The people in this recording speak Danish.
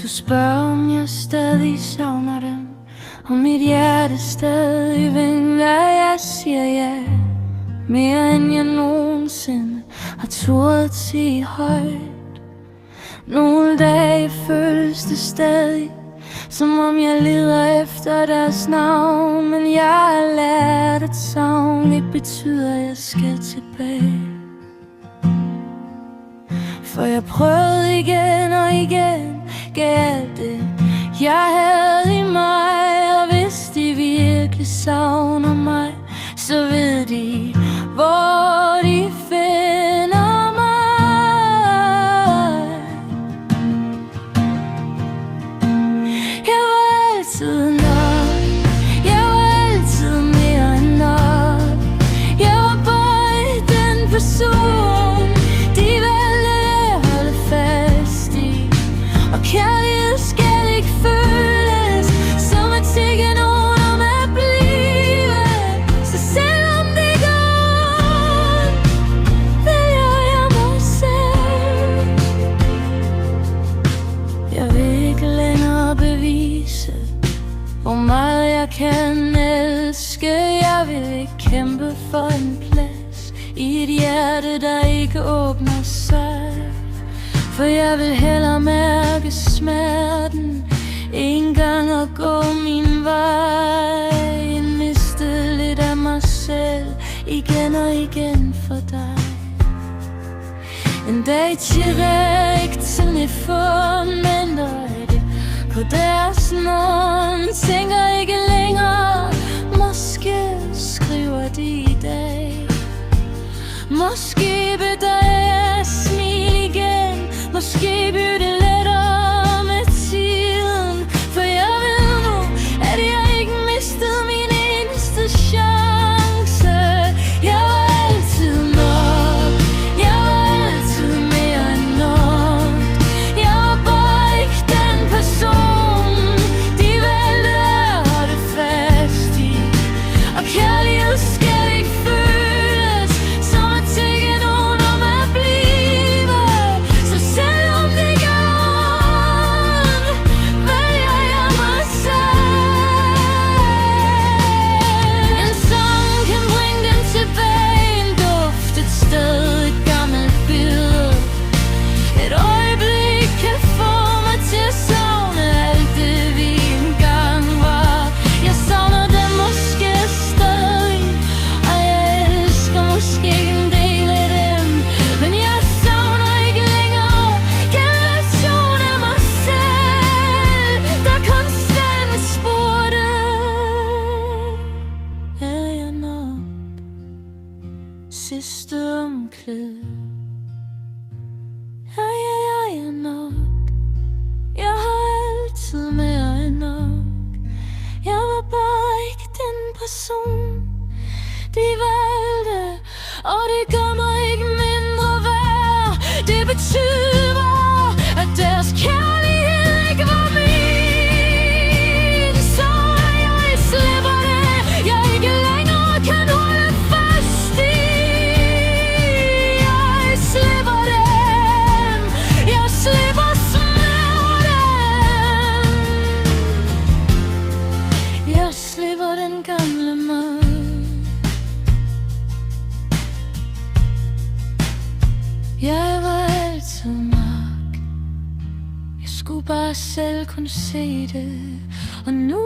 Du spørger, om jeg stadig savner dem, og mit hjerte stadig vil, hvad jeg siger ja. Mere end jeg nogensinde har turt sige højt. Nogle dage føles det stadig, som om jeg leder efter deres navn. Men jeg har lært, at savn ikke betyder, at jeg skal tilbage. For jeg prøvede igen og igen, gav alt det jeg havde i mig. Og hvis de virkelig savner mig, så ved de, hvor de finder mig. Jeg var altid nok, jeg var altid mere end nok. Jeg var bare den person, de valgte at holde fast i. Og kærlighed skal ikke føles som at tække nogen om at blive. Så selvom det går, vælger jeg mig selv. Jeg vil ikke længere bevise, hvor meget jeg kan elske. Jeg vil ikke kæmpe for en plads i et hjerte, der ikke åbner sig. For jeg vil hellere mærke smerten en gang og gå min vej, end miste lidt af mig selv igen og igen for dig. En dag tirer ikke telefonmænder det på deres nogen, tænker ikke længere. Måske skriver de i dag, måske vil der smil igen, måske bliver det lettere med tiden. For jeg ved nu, at jeg ikke mistede min eneste chance. Jeg var altid nok, jeg var altid mere end nok. Jeg var bare ikke den person, de valgte at holde fast i. Og kærlighed skal ikke føles som at tække nogen om at blive. Så selvom det gør, vælger jeg mig selv. En sang kan bringe dem tilbage, en duft, et sted, et gammelt billede. Et øjeblik kan få mig til at savne alt det vi engang var. Jeg savner dem måske stadig, og jeg elsker måske en del af dem. Men jeg savner ikke længere generation af mig selv, der konstant spurgte, er jeg nok sidste omklæde? Er jeg nok? Jeg har altid mere end nok. Jeg var bare ikke den person, de valgte, og det gør mig ikke mindre værd. Det betyder, at deres kærlighed ikke var min. Så jeg slipper det, jeg ikke længere kan holde fast i. Jeg slipper dem, jeg slipper smerten. Jeg slipper den gamle mig. Jeg var altid nok, jeg skulle bare selv kunne se det. Og nu